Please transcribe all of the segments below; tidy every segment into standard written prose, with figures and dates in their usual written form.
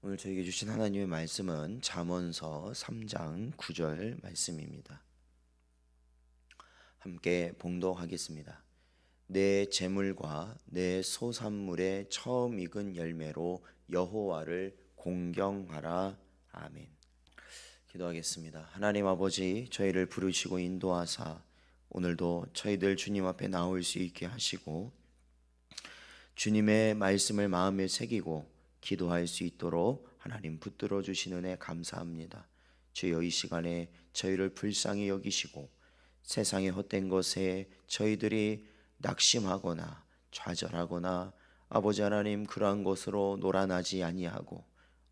오늘 저에게 주신 하나님의 말씀은 잠언서 3장 9절 말씀입니다. 함께 봉독하겠습니다. 내 재물과 내 소산물의 처음 익은 열매로 여호와를 공경하라. 아멘. 기도하겠습니다. 하나님 아버지, 저희를 부르시고 인도하사 오늘도 저희들 주님 앞에 나올 수 있게 하시고 주님의 말씀을 마음에 새기고 기도할 수 있도록 하나님 붙들어 주시는 은혜 감사합니다. 주여, 이 시간에 저희를 불쌍히 여기시고 세상의 헛된 것에 저희들이 낙심하거나 좌절하거나 아버지 하나님 그러한 것으로 놀아나지 아니하고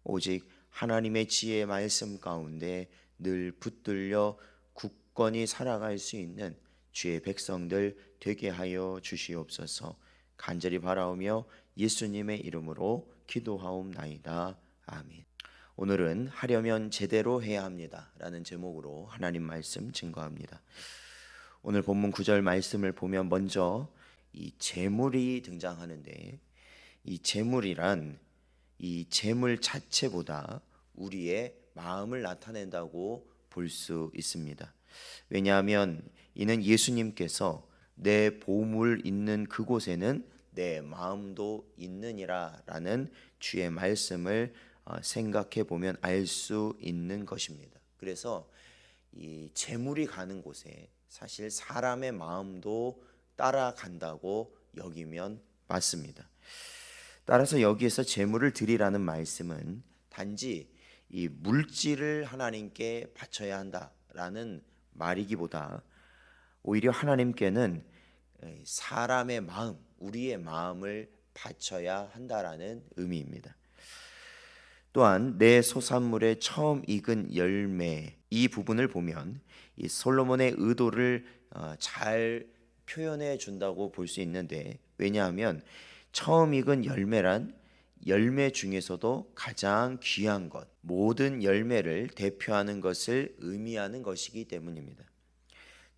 오직 하나님의 지혜의 말씀 가운데 늘 붙들려 굳건히 살아갈 수 있는 주의 백성들 되게 하여 주시옵소서. 간절히 바라오며 예수님의 이름으로 기도하옵나이다. 아멘. 오늘은 하려면 제대로 해야 합니다 라는 제목으로 하나님 말씀 증거합니다. 오늘 본문 9절 말씀을 보면 먼저 이 재물이 등장하는데, 이 재물이란 이 재물 자체보다 우리의 마음을 나타낸다고 볼 수 있습니다. 왜냐하면 이는 예수님께서 내 보물 있는 그곳에는 내 마음도 있느니라 라는 주의 말씀을 생각해 보면 알 수 있는 것입니다. 그래서 이 재물이 가는 곳에 사실 사람의 마음도 따라간다고 여기면 맞습니다. 따라서 여기에서 재물을 드리라는 말씀은 단지 이 물질을 하나님께 바쳐야 한다라는 말이기보다 오히려 하나님께는 사람의 마음, 우리의 마음을 바쳐야 한다라는 의미입니다. 또한 내 소산물의 처음 익은 열매, 이 부분을 보면 이 솔로몬의 의도를 잘 표현해 준다고 볼 수 있는데, 왜냐하면 처음 익은 열매란 열매 중에서도 가장 귀한 것, 모든 열매를 대표하는 것을 의미하는 것이기 때문입니다.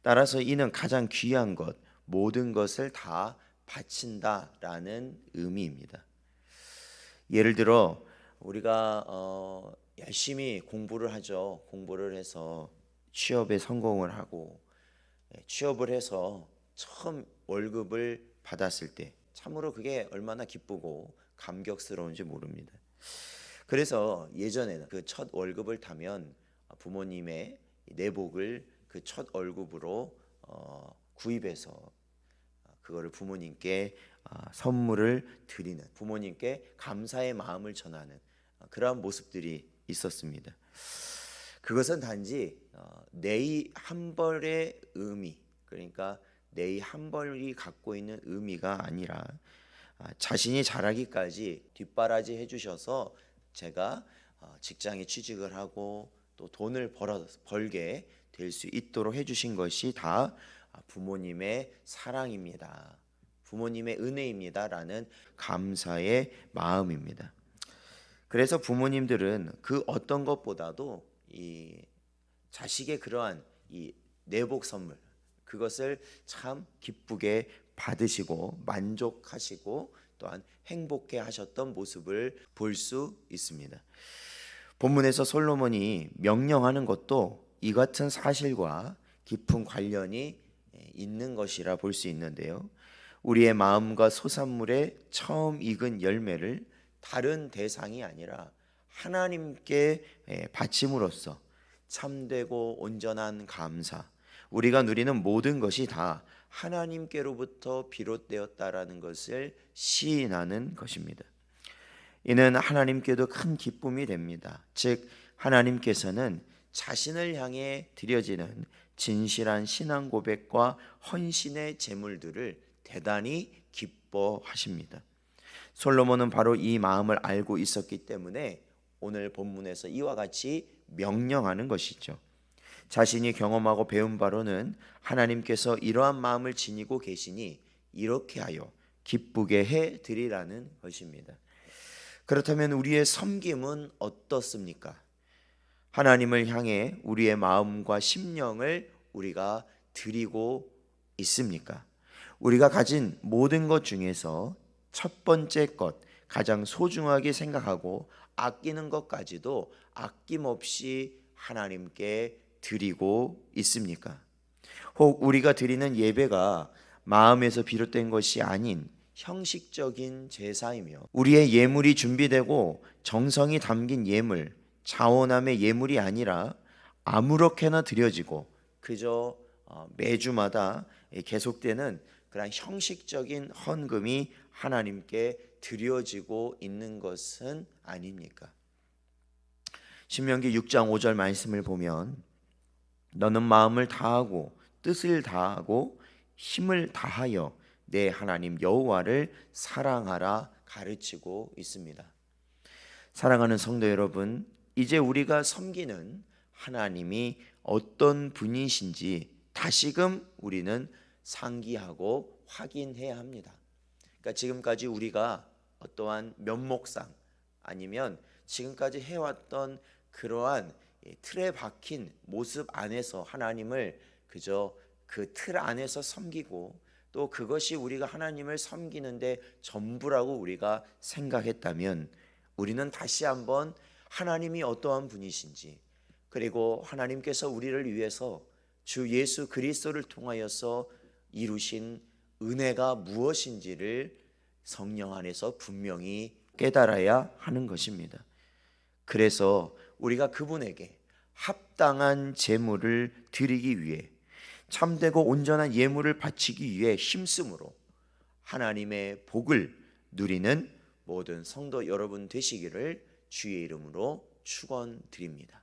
따라서 이는 가장 귀한 것, 모든 것을 다 바친다라는 의미입니다. 예를 들어 우리가 열심히 공부를 하죠. 공부를 해서 취업에 성공을 하고 취업을 해서 처음 월급을 받았을 때 참으로 그게 얼마나 기쁘고 감격스러운지 모릅니다. 그래서 예전에는 그 첫 월급을 타면 부모님의 내복을 그 첫 월급으로 구입해서 그거를 부모님께 선물을 드리는, 부모님께 감사의 마음을 전하는 그러한 모습들이 있었습니다. 그것은 단지 네이 한 벌의 의미, 그러니까 네이 한 벌이 갖고 있는 의미가 아니라 자신이 잘하기까지 뒷바라지 해주셔서 제가 직장에 취직을 하고 또 돈을 벌게 될 수 있도록 해주신 것이 다 부모님의 사랑입니다, 부모님의 은혜입니다라는 감사의 마음입니다. 그래서 부모님들은 그 어떤 것보다도 이 자식의 그러한 이 내복 선물, 그것을 참 기쁘게 받으시고 만족하시고 또한 행복해 하셨던 모습을 볼 수 있습니다. 본문에서 솔로몬이 명령하는 것도 이 같은 사실과 깊은 관련이 있는 것이라 볼 수 있는데요. 우리의 마음과 소산물의 처음 익은 열매를 다른 대상이 아니라 하나님께 바침으로써 참되고 온전한 감사, 우리가 누리는 모든 것이 다 하나님께로부터 비롯되었다라는 것을 시인하는 것입니다. 이는 하나님께도 큰 기쁨이 됩니다. 즉 하나님께서는 자신을 향해 드려지는 진실한 신앙 고백과 헌신의 제물들을 대단히 기뻐하십니다. 솔로몬은 바로 이 마음을 알고 있었기 때문에 오늘 본문에서 이와 같이 명령하는 것이죠. 자신이 경험하고 배운 바로는 하나님께서 이러한 마음을 지니고 계시니 이렇게 하여 기쁘게 해 드리라는 것입니다. 그렇다면 우리의 섬김은 어떻습니까? 하나님을 향해 우리의 마음과 심령을 우리가 드리고 있습니까? 우리가 가진 모든 것 중에서 첫 번째 것, 가장 소중하게 생각하고 아끼는 것까지도 아낌없이 하나님께 드리고 있습니까? 혹 우리가 드리는 예배가 마음에서 비롯된 것이 아닌 형식적인 제사이며 우리의 예물이 준비되고 정성이 담긴 예물, 자원함의 예물이 아니라 아무렇게나 드려지고 그저 매주마다 계속되는 그런 형식적인 헌금이 하나님께 드려지고 있는 것은 아닙니까? 신명기 6장 5절 말씀을 보면 너는 마음을 다하고 뜻을 다하고 힘을 다하여 내 하나님 여호와를 사랑하라 가르치고 있습니다. 사랑하는 성도 여러분, 이제 우리가 섬기는 하나님이 어떤 분이신지 다시금 우리는 상기하고 확인해야 합니다. 그러니까 지금까지 우리가 어떠한 면목상 아니면 지금까지 해왔던 그러한 틀에 박힌 모습 안에서 하나님을 그저 그 틀 안에서 섬기고 또 그것이 우리가 하나님을 섬기는데 전부라고 우리가 생각했다면 우리는 다시 한번 하나님이 어떠한 분이신지 그리고 하나님께서 우리를 위해서 주 예수 그리스도를 통하여서 이루신 은혜가 무엇인지를 성령 안에서 분명히 깨달아야 하는 것입니다. 그래서 우리가 그분에게 합당한 제물을 드리기 위해 참되고 온전한 예물을 바치기 위해 힘쓰므로 하나님의 복을 누리는 모든 성도 여러분 되시기를 주의 이름으로 축원드립니다.